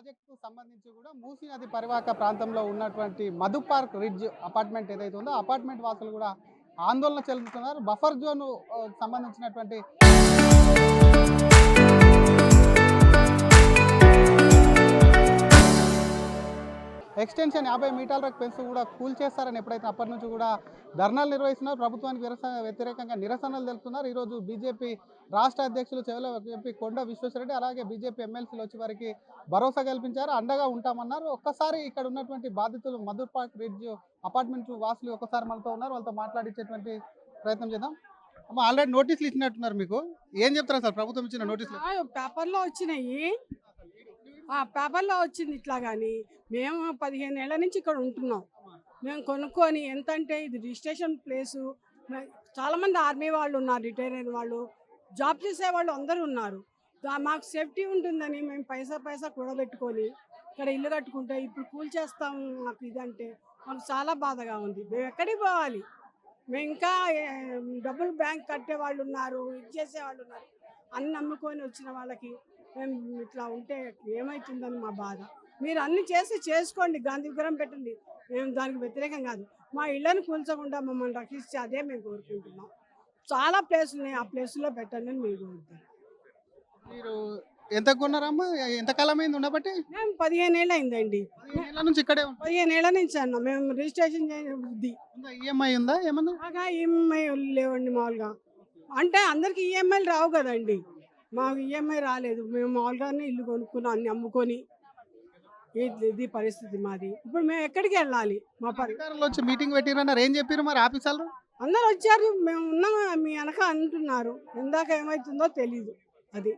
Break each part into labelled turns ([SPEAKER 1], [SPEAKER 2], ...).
[SPEAKER 1] ప్రాజెక్టుకు సంబంధించి కూడా మూసీ నది పరివాహక ప్రాంతంలో ఉన్నటువంటి మధు పార్క్ రిడ్జ్ అపార్ట్మెంట్ ఏదైతే ఉందో అపార్ట్మెంట్ వాసులు కూడా ఆందోళన చెందుతున్నారు. బఫర్ జోన్ సంబంధించినటువంటి ఎక్స్టెన్షన్ 50 మీటర్లకు పెంచు కూడా కూల్ చేస్తారని ఎప్పుడైతే అప్పటి నుంచి కూడా ధర్నాలు నిర్వహిస్తున్నారు. ప్రభుత్వానికి వ్యతిరేకంగా నిరసనలు తెలుపుతున్నారు. ఈరోజు బీజేపీ రాష్ట్ర అధ్యక్షులు చెవుల ఎంపీ కొండ విశ్వేశ్వరరెడ్డి అలాగే బీజేపీ ఎమ్మెల్సీలు వచ్చి వారికి భరోసా కల్పించారు, అండగా ఉంటామన్నారు. ఒక్కసారి ఇక్కడ ఉన్నటువంటి బాధితులు మధుర్ పార్క్ రిడ్జ్ అపార్ట్మెంట్ వాసులు ఒక్కసారి మనతో ఉన్నారు, వాళ్ళతో మాట్లాడించేటువంటి ప్రయత్నం చేద్దాం. ఆల్రెడీ నోటీసులు ఇచ్చినట్టున్నారు, మీకు ఏం చెప్తారా సార్? ప్రభుత్వం ఇచ్చిన నోటీసులు
[SPEAKER 2] పేపర్లో వచ్చినాయి, పేపర్లో వచ్చింది ఇట్లా. కానీ మేము 15 ఏళ్ల నుంచి ఇక్కడ ఉంటున్నాం. మేము కొనుక్కొని ఎంత అంటే ఇది రిజిస్ట్రేషన్ ప్లేసు. చాలామంది ఆర్మీ వాళ్ళు ఉన్నారు, రిటైర్ అయిన వాళ్ళు, జాబ్ చేసే వాళ్ళు అందరూ ఉన్నారు. మాకు సేఫ్టీ ఉంటుందని మేము పైసా కూడబెట్టుకొని ఇక్కడ ఇల్లు కట్టుకుంటే ఇప్పుడు కూల్ చేస్తాము. మాకు ఇదంటే మాకు చాలా బాధగా ఉంది. మేము ఎక్కడికి పోవాలి? మేము ఇంకా డబ్బులు బ్యాంక్ కట్టే వాళ్ళు ఉన్నారు, ఇది చేసే వాళ్ళు ఉన్నారు. అన్ని నమ్ముకొని వచ్చిన వాళ్ళకి మేము ఇట్లా ఉంటే ఏమవుతుందని మా బాధ. మీరు అన్ని చేసుకోండి, గాంధీ విగ్రహం పెట్టండి, మేము దానికి వ్యతిరేకం కాదు. మా ఇళ్ళని కూల్చకుండా మమ్మల్ని రక్షిస్తే అదే మేము కోరుకుంటున్నాం. చాలా ప్లేసులు ఉన్నాయి, ఆ ప్లేసులో పెట్టండి అని మీరు కోరుతారు.
[SPEAKER 1] మీరు ఎంత కొన్నారమ్మా? ఎంతకాలం అయింది ఉండబట్టి?
[SPEAKER 2] మేము 15 ఏళ్ళు అయిందండి. 15 ఏళ్ళ నుంచి అన్నాం. మేము రిజిస్ట్రేషన్ బుద్ధి.
[SPEAKER 1] ఈఎంఐ ఉందా? ఏమన్నా
[SPEAKER 2] బాగా ఈఎంఐ లేవండి. మామూలుగా అంటే అందరికి ఈఎంఐలు రావు కదండి, మాకు ఈఎంఐ రాలేదు. మేము మామూలుగానే ఇల్లు కొనుక్కున్నాం, అన్ని అమ్ముకొని. ఇది పరిస్థితి మాది. ఇప్పుడు మేము ఎక్కడికి వెళ్ళాలి? మా
[SPEAKER 1] అధికారులు వచ్చి మీటింగ్ పెట్టిరన్నారు, ఏం చెప్పారు మరి ఆఫీసర్లు?
[SPEAKER 2] అందరు వచ్చారు, మేము ఉన్నాం మీ వెనక అంటున్నారు. ఎందాక ఏమవుతుందో తెలీదు. అది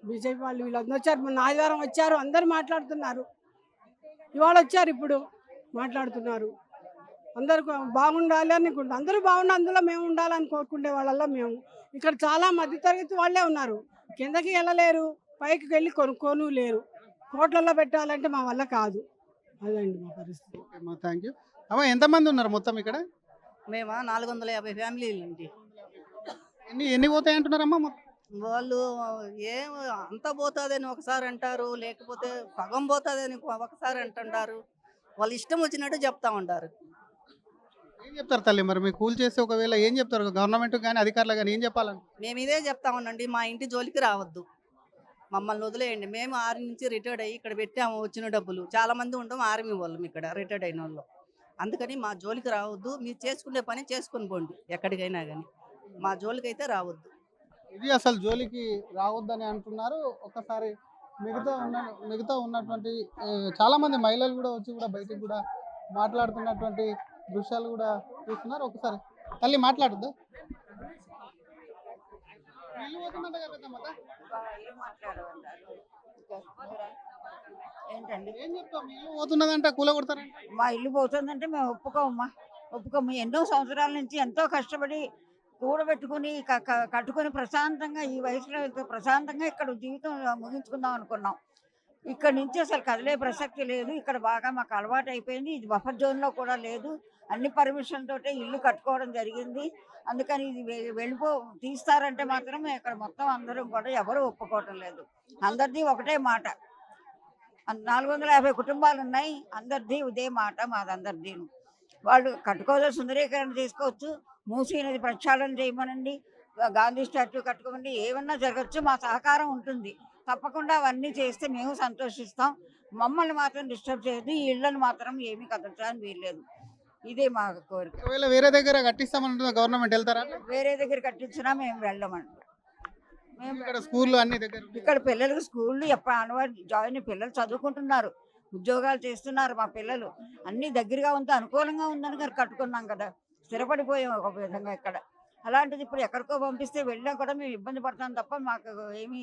[SPEAKER 2] బీజేపీ వాళ్ళు వీళ్ళందరూ వచ్చారు, మొన్న ఆదివారం వచ్చారు, అందరు మాట్లాడుతున్నారు. ఇవాళ వచ్చారు, ఇప్పుడు మాట్లాడుతున్నారు. అందరు బాగుండాలి అనుకుంటాం, అందరూ బాగుండాలి, అందులో మేము ఉండాలని కోరుకునే వాళ్ళల్లో మేము. ఇక్కడ చాలా మధ్యతరగతి వాళ్ళే ఉన్నారు, కిందకి వెళ్ళలేరు, పైకి వెళ్ళి కొనుక్కోను లేరు. కోట్లలో పెట్టాలంటే మా వల్ల కాదు. అదండి మా పరిస్థితి.
[SPEAKER 1] Thank you. అమ్మ, ఎంతమంది ఉన్నారు మొత్తం ఇక్కడ?
[SPEAKER 3] మేమా 450 ఫ్యామిలీలు అండి.
[SPEAKER 1] ఎన్ని పోతాయి అంటున్నారమ్మా?
[SPEAKER 3] వాళ్ళు ఏం అంత పోతుందని ఒకసారి అంటారు, లేకపోతే సగం పోతుందని ఒకసారి అంటుంటారు. వాళ్ళు ఇష్టం వచ్చినట్టు చెప్తా ఉంటారు.
[SPEAKER 1] ఏం చెప్తారు తల్లి మరి? మీకు కూల్ చేస్తే ఒకవేళ ఏం చెప్తారు గవర్నమెంట్ కానీ అధికారులు కానీ? ఏం చెప్పాలని?
[SPEAKER 3] మేము ఇదే చెప్తా ఉండండి, మా ఇంటి జోలికి రావద్దు, మమ్మల్ని వదిలేయండి. మేము ఆర్మీ నుంచి రిటైర్డ్ అయ్యి ఇక్కడ పెట్టాము వచ్చిన డబ్బులు. చాలా మంది ఉంటాం ఆర్మీ వాళ్ళం ఇక్కడ, రిటైర్డ్ అయిన వాళ్ళు. అందుకని మా జోలికి రావద్దు, మీరు చేసుకునే పని చేసుకుని పోండి ఎక్కడికైనా కానీ, మా జోలికి అయితే రావద్దు.
[SPEAKER 1] ఇది అసలు జోలికి రావద్దని అంటున్నారు. ఒకసారి మిగతా ఉన్నటువంటి చాలా మంది మహిళలు కూడా వచ్చి కూడా బయటికి కూడా మాట్లాడుతున్నటువంటి దృశ్యాలు కూడా చూస్తున్నారు. ఒకసారి తల్లి మాట్లాడుద్దా?
[SPEAKER 4] ఏంటండి
[SPEAKER 1] ఏం చెప్తాం? ఇల్లు పోతున్నదంట, కూల కొడతారంట.
[SPEAKER 4] మా ఇల్లు పోతుందంటే మేము ఒప్పుకోము. ఎన్నో సంవత్సరాల నుంచి ఎంతో కష్టపడి కూడబెట్టుకుని కట్టుకొని ప్రశాంతంగా ఈ వయసులో ప్రశాంతంగా ఇక్కడ జీవితం ముగించుకుందాం అనుకున్నాం. ఇక్కడ నుంచి అసలు కదిలే ప్రసక్తి లేదు. ఇక్కడ బాగా మాకు అలవాటు అయిపోయింది. ఇది బఫర్ జోన్లో కూడా లేదు. అన్ని పర్మిషన్ తోటే ఇల్లు కట్టుకోవడం జరిగింది. అందుకని ఇది తీస్తారంటే మాత్రం ఇక్కడ మొత్తం అందరూ కూడా ఎవరు ఒప్పుకోవటం లేదు. అందరిది ఒకటే మాట. 450 కుటుంబాలు ఉన్నాయి, అందరిది ఇదే మాట. మాదందరిది వాళ్ళు కట్టుకోవాలి, సుందరీకరణ తీసుకోవచ్చు, మూసీ నది ప్రక్షాళన చేయమనండి, గాంధీ స్టాట్యూ కట్టుకోమండి, ఏమన్నా జరగచ్చు, మా సహకారం ఉంటుంది. తప్పకుండా అవన్నీ చేస్తే మేము సంతోషిస్తాం. మమ్మల్ని మాత్రం డిస్టర్బ్ చేయదు, ఈ ఇళ్లను మాత్రం ఏమీ కదలటానికి వీల్లేదు. ఇదే మా కోరిక.
[SPEAKER 1] వేరే దగ్గర కట్టిస్తామంటున్నా గవర్నమెంట్, వెళ్తారా?
[SPEAKER 4] వేరే దగ్గర కట్టించినా మేము వెళ్ళమండి. మేము
[SPEAKER 1] ఇక్కడ స్కూళ్ళు అన్ని దగ్గర,
[SPEAKER 4] ఇక్కడ పిల్లలకు స్కూళ్ళు జాయిన్ పిల్లలు చదువుకుంటున్నారు, ఉద్యోగాలు చేస్తున్నారు. మా పిల్లలు అన్ని దగ్గరగా ఉంది, అనుకూలంగా ఉందని కట్టుకున్నాం కదా, స్థిరపడిపోయాం ఒక విధంగా ఇక్కడ. అలాంటిది ఇప్పుడు ఎక్కడికో పంపిస్తే వెళ్ళినా కూడా మేము ఇబ్బంది పడతాం తప్ప మాకు ఏమీ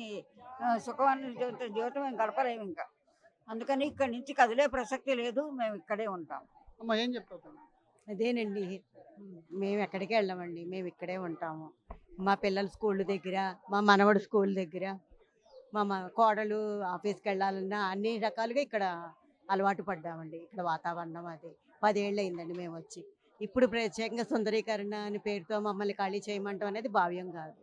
[SPEAKER 4] సుఖమైన జీవితం మేము గడపలేము ఇంకా. అందుకని ఇక్కడి నుంచి కదిలే ప్రసక్తి లేదు, మేము ఇక్కడే ఉంటాం.
[SPEAKER 1] ఏం చెప్తాం?
[SPEAKER 5] అదేనండి, మేము ఎక్కడికి వెళ్ళామండి, మేము ఇక్కడే ఉంటాము. మా పిల్లల స్కూల్ దగ్గర, మా మనవడు స్కూల్ దగ్గర, మా కోడలు ఆఫీస్కి వెళ్ళాలన్నా అన్ని రకాలుగా ఇక్కడ అలవాటు పడ్డామండి. ఇక్కడ వాతావరణం అది 10 ఏళ్ళు అయిందండి మేము వచ్చి. ఇప్పుడు ప్రత్యేకంగా సుందరీకరణ అని పేరుతో మమ్మల్ని ఖాళీ చేయమంటాం అనేది భావ్యం కాదు.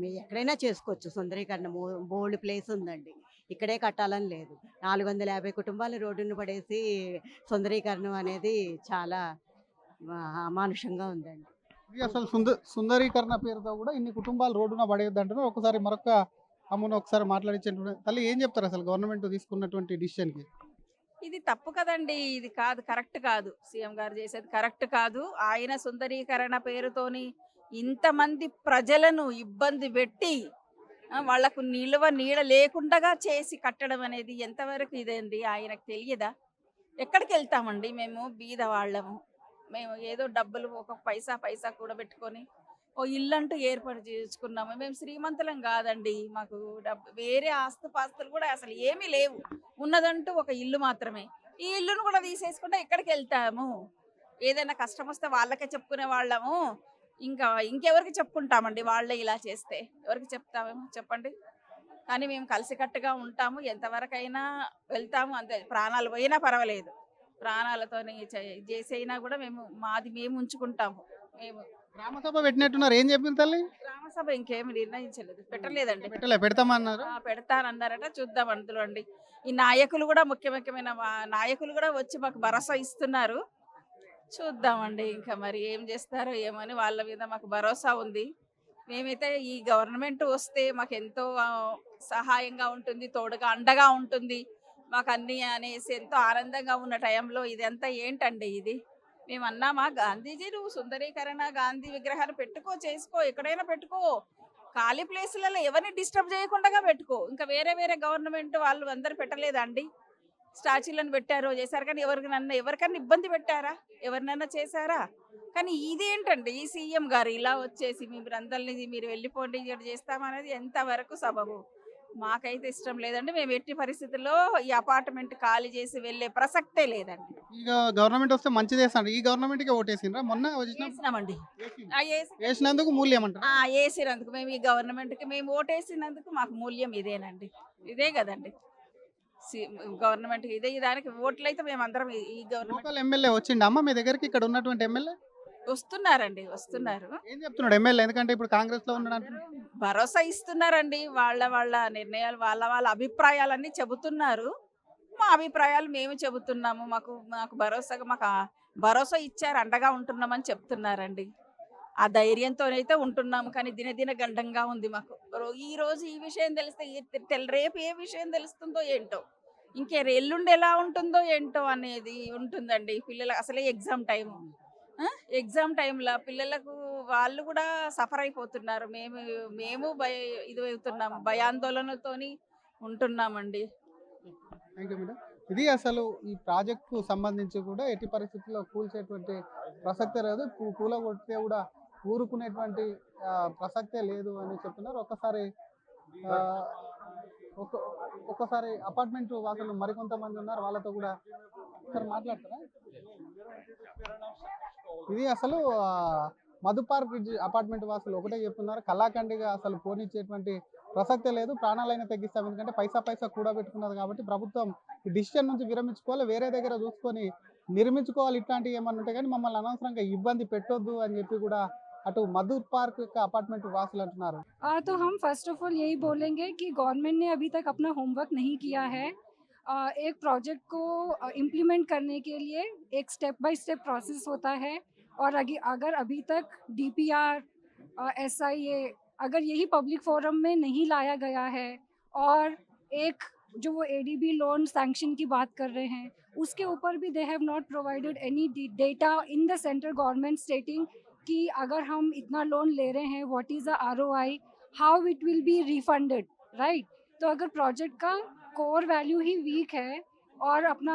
[SPEAKER 5] మీరు ఎక్కడైనా చేసుకోవచ్చు సుందరీకరణ, బోల్డ్ ప్లేస్ ఉందండి. ఇక్కడే కట్టాలని లేదు. 450 కుటుంబాలు రోడ్డున పడేసి సుందరీకరణం అనేది చాలా అమానుషంగా ఉందండి.
[SPEAKER 1] ఇది అసలు సుందరీకరణ పేరుతో కూడా ఇన్ని కుటుంబాలు రోడ్డున పడేయద్దు అంటున్నారు. ఒకసారి మరొక అమ్మను ఒకసారి మాట్లాడించండి. తల్లి ఏం చెప్తారు అసలు గవర్నమెంట్ తీసుకున్నటువంటి డిసిషన్కి?
[SPEAKER 6] ఇది తప్పు కదండి. ఇది కాదు, కరెక్ట్ కాదు. సీఎం గారు చేసేది కరెక్ట్ కాదు. ఆయన సుందరీకరణ పేరుతోని ఇంతమంది ప్రజలను ఇబ్బంది పెట్టి వాళ్లకు నీడ లేకుండా చేసి కట్టడం అనేది ఎంతవరకు ఇదేంది ఆయనకు తెలియదా? ఎక్కడికి వెళ్తామండి మేము? బీద వాళ్ళము. మేము ఏదో డబ్బులు ఒక పైసా కూడబెట్టుకొని ఓ ఇల్లంటూ ఏర్పాటు చేసుకున్నాము. మేము శ్రీమంతులం కాదండి. మాకు వేరే ఆస్తుపాస్తులు కూడా అసలు ఏమీ లేవు. ఉన్నదంటూ ఒక ఇల్లు మాత్రమే. ఈ ఇల్లును కూడా తీసేసుకుంటే ఎక్కడికి వెళ్తాము? ఏదైనా కష్టం వస్తే వాళ్ళకే చెప్పుకునే వాళ్ళము. ఇంకెవరికి చెప్పుకుంటామండి? వాళ్ళే ఇలా చేస్తే ఎవరికి చెప్తామేమో చెప్పండి. కానీ మేము కలిసికట్టుగా ఉంటాము. ఎంతవరకైనా వెళ్తాము. అంతే, ప్రాణాలు పోయినా పర్వాలేదు. ప్రాణాలతోని చేసైనా కూడా మేము ఉంచుకుంటాము. మేము
[SPEAKER 1] గ్రామసభ పెట్టినట్టున్నారు, ఏం చెప్పింది తల్లి?
[SPEAKER 6] గ్రామసభ ఇంకేమి నిర్ణయించలేదు, పెట్టలేదండి.
[SPEAKER 1] పెడతామన్నారు.
[SPEAKER 6] పెడతానన్నారట, చూద్దాం అందులో అండి. ఈ నాయకులు కూడా ముఖ్యమైన నాయకులు కూడా వచ్చి మాకు భరోసా ఇస్తున్నారు. చూద్దామండి ఇంకా మరి ఏం చేస్తారో ఏమని. వాళ్ళ మీద మాకు భరోసా ఉంది. మేమైతే ఈ గవర్నమెంట్ వస్తే మాకు ఎంతో సహాయంగా ఉంటుంది, తోడుగా అండగా ఉంటుంది మాకు అన్ని అనేసి ఎంతో ఆనందంగా ఉన్న టైంలో ఇదంతా ఏంటండి ఇది? మేము అన్నామా గాంధీజీ నువ్వు సుందరీకరణ గాంధీ విగ్రహాన్ని పెట్టుకో, చేసుకో, ఎక్కడైనా పెట్టుకో, ఖాళీ ప్లేసులలో ఎవరిని డిస్టర్బ్ చేయకుండా పెట్టుకో. ఇంకా వేరే గవర్నమెంట్ వాళ్ళు అందరు పెట్టలేదండి. స్టాచ్యూలను పెట్టారో చేశారు, కానీ ఎవరికన్నా ఇబ్బంది పెట్టారా? ఎవరినైనా చేశారా? కానీ ఇదేంటండి ఈ సీఎం గారు ఇలా వచ్చేసి మీరు వెళ్ళిపోండి ఇక్కడ చేస్తామనేది ఎంతవరకు సబబు? మాకైతే ఇష్టం లేదండి. మేము ఎట్టి పరిస్థితుల్లో ఈ అపార్ట్మెంట్ ఖాళీ చేసి వెళ్ళే ప్రసక్తే లేదండి.
[SPEAKER 1] ఇక గవర్నమెంట్ వస్తే మంచిది చేస్తాండి. ఈ గవర్నమెంట్ కి ఓటేసిండ్రా? మొన్న
[SPEAKER 6] వేసినామండి.
[SPEAKER 1] వేసినందుకు మూల్యం అంటారా?
[SPEAKER 6] వేసినందుకు మేము ఈ గవర్నమెంట్ కి మేము ఓటేసినందుకు మాకు మూల్యం ఇదేనండి. ఇదే కదండి గవర్నమెంట్ ఇదే. దానికి ఓట్లు అయితే మేము అందరం ఈ గవర్నమెంట్.
[SPEAKER 1] ఎమ్మెల్యే వచ్చిండమ్మా మీ దగ్గరికి? ఇక్కడ ఉన్నటువంటి ఎమ్మెల్యే
[SPEAKER 6] వస్తున్నారు.
[SPEAKER 1] ఏం చెప్తున్నాడు ఎమ్మెల్యే? ఎందుకంటే ఇప్పుడు కాంగ్రెస్ లో ఉన్నాడు.
[SPEAKER 6] భరోసా ఇస్తున్నారండి. వాళ్ళ నిర్ణయాలు, వాళ్ళ అభిప్రాయాలన్నీ చెబుతున్నారు. మా అభిప్రాయాలు మేము చెబుతున్నాము. మాకు భరోసా ఇచ్చారు, అండగా ఉంటున్నామని చెప్తున్నారండి. ఆ ధైర్యంతోనైతే ఉంటున్నాము. కానీ దినదిన గండంగా ఉంది మాకు. ఈ రోజు ఈ విషయం తెలిస్తే రేపు ఏ విషయం తెలుస్తుందో ఏంటో, ఎల్లుండి ఎలా ఉంటుందో ఏంటో అనేది ఉంటుందండి. పిల్లలకు అసలే ఎగ్జామ్ టైంలో పిల్లలకు వాళ్ళు కూడా సఫర్ అయిపోతున్నారు. మేము ఇది అవుతున్నాము, భయాందోళనతోని ఉంటున్నామండి.
[SPEAKER 1] Thank you madam. ఇది అసలు ఈ ప్రాజెక్టుకు సంబంధించి కూడా ఎట్టి పరిస్థితుల్లో కూల్చేటువంటి ప్రసక్తే లేదు, కూలగొడితే కూడా ఊరుకునేటువంటి ప్రసక్తే లేదు అని చెప్తున్నారు. ఒక్కసారి అపార్ట్మెంట్ వాసులు మరికొంతమంది ఉన్నారు, వాళ్ళతో కూడా ఒకసారి మాట్లాడతారా? ఇది అసలు మధు పార్క్ అపార్ట్మెంట్ వాసులు ఒకటే చెప్తున్నారు, కళాఖండిగా అసలు పోనిచ్చేటువంటి ప్రసక్తే లేదు, ప్రాణాలైనా తగ్గిస్తాం. ఎందుకంటే పైసా కూడబెట్టుకున్నది కాబట్టి ప్రభుత్వం ఈ డిసిషన్ నుంచి విరమించుకోవాలి, వేరే దగ్గర చూసుకొని నిర్మించుకోవాలి. ఇట్లాంటివి ఏమన్నా ఉంటాయి కానీ మమ్మల్ని అనవసరంగా ఇబ్బంది పెట్టొద్దు అని చెప్పి కూడా అటు మధు పార్క్ అపార్ట్మెంట్ వాసులు అంటున్నారు.
[SPEAKER 7] तो हम फर्स्ट ऑफ ऑल यही बोलेंगे कि गवर्नमेंट ने अभी तक अपना होमवर्क नहीं किया है। एक प्रोजेक्ट को इम्प्लीमेंट करने के लिए एक स्टेप बाय स्टेप प्रोसेस होता है, और अगर अभी तक DPR SIA अगर यही पब्लिक फोरम में नहीं लाया गया है, और एक जो वो ADB लोन सैंक्शन की बात कर रहे हैं उसके ऊपर भी they have not provided any data in the central government स्टेटिंग कि अगर हम इतना लोन ले रहे हैं what is the ROI, how it will be refunded, right? तो अगर प्रोजेक्ट का कोर वैल्यू ही वीक है और अपना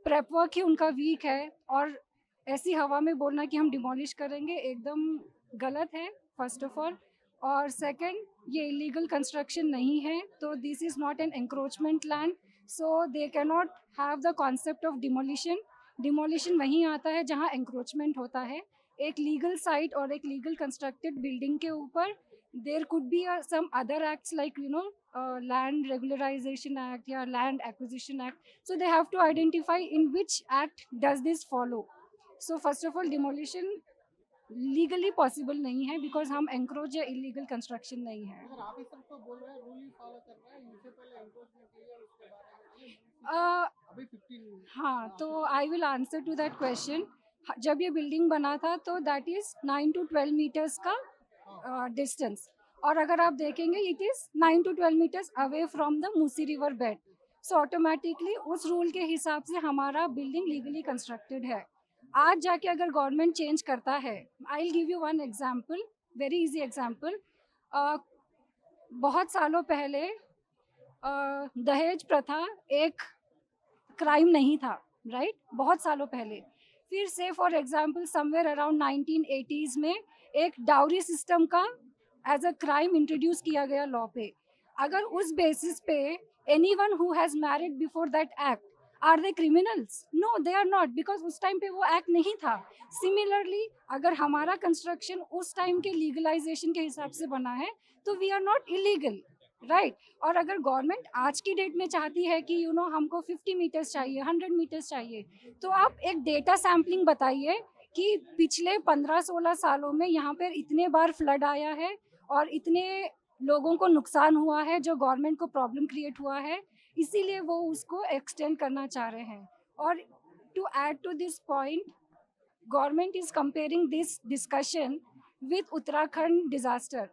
[SPEAKER 7] प्रेप वर्क ही उनका वीक है, और ऐसी हवा में बोलना कि हम डिमोलिश करेंगे एकदम गलत है फर्स्ट ऑफ ऑल। और सेकंड, ये इलीगल कंस्ट्रक्शन नहीं है, तो this is not an encroachment land, so they can not have the concept of demolition वहीं आता है जहाँ एंक्रोचमेंट होता है। एक लीगल साइट और एक लीगल कंस्ट्रक्टेड बिल्डिंग के ऊपर there could be some other acts like land regularisation act या land acquisition act, so they have to identify in which act does this follow. So first of all demolition legally possible नहीं है, because हम encroach या illegal construction नहीं है।
[SPEAKER 1] अगर officer तो बोल रहे हैं रूल ही फॉलो कर रहा है, इनसे पहले एनक्रोचमेंट की है उसके बारे में अभी 15
[SPEAKER 7] हाँ, तो I will answer to that question. जब ये बिल्डिंग बना था तो दैट इज़ 9 to 12 मीटर्स का डिस्टेंस, और अगर आप देखेंगे it is 9 to 12 metres away from the Musi river bed. So automatically उस रूल के हिसाब से हमारा बिल्डिंग लीगली कंस्ट्रक्टेड है। आज जाके अगर गवर्नमेंट चेंज करता है, I will give you one example, very easy example. बहुत सालों पहले दहेज प्रथा एक क्राइम नहीं था, राइट? बहुत सालों पहले। फिर से for example somewhere around 1980s में एक डाउरी सिस्टम का एज अ क्राइम इंट्रोड्यूस किया गया लॉ पे। अगर उस बेसिस पे anyone who has married before that act, are they criminals? No, they are not, because उस टाइम पे वो एक्ट नहीं था। सिमिलरली अगर हमारा कंस्ट्रक्शन उस टाइम के लीगलाइजेशन के हिसाब से बना है तो we are not illegal, right? और अगर गवर्नमेंट आज की डेट में चाहती है कि यू नो हमको 50 मीटर्स चाहिए, 100 मीटर्स चाहिए, तो आप एक डेटा सैम्पलिंग बताइए कि पिछले 15-16 सालों में यहाँ पर इतने बार फ्लड आया है और इतने लोगों को नुकसान हुआ है, जो गवर्नमेंट को प्रॉब्लम क्रिएट हुआ है, इसीलिए वो उसको एक्सटेंड करना चाह रहे हैं। और to add to this point, government is comparing this discussion with Uttarakhand disaster.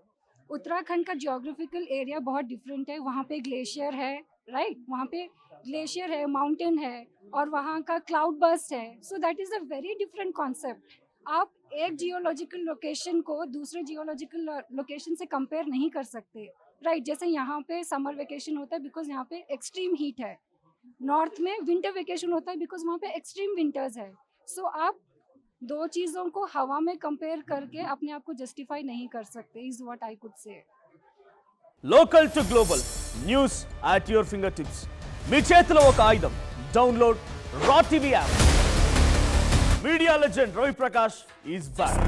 [SPEAKER 7] Uttarakhand का जियोग्राफिकल एरिया बहुत डिफरेंट है, वहाँ पे ग्लेशियर है, राइट? वहाँ पे ग्लेशियर है, माउंटेन है, और वहाँ का क्लाउड बर्स्ट है। So that is a very different concept. आप एक जियोलॉजिकल लोकेशन को दूसरे जियोलॉजिकल लोकेशन से कंपेयर नहीं कर सकते, राइट? जैसे यहाँ पे समर वेकेशन होता है बिकॉज यहाँ पे एक्सट्रीम हीट है, नॉर्थ में विंटर वेकेशन होता है बिकॉज वहाँ पे एक्सट्रीम विंटर्स है। सो आप दो चीज़ों को हवा में कंपेयर करके अपने आप को जस्टिफाई नहीं कर सकते, is what I could say.
[SPEAKER 8] Local to global news at your finger tips, మీ చేతిలో ఒక ఆయుధం. Download Raw TV app. Media legend Ravi Prakash is back.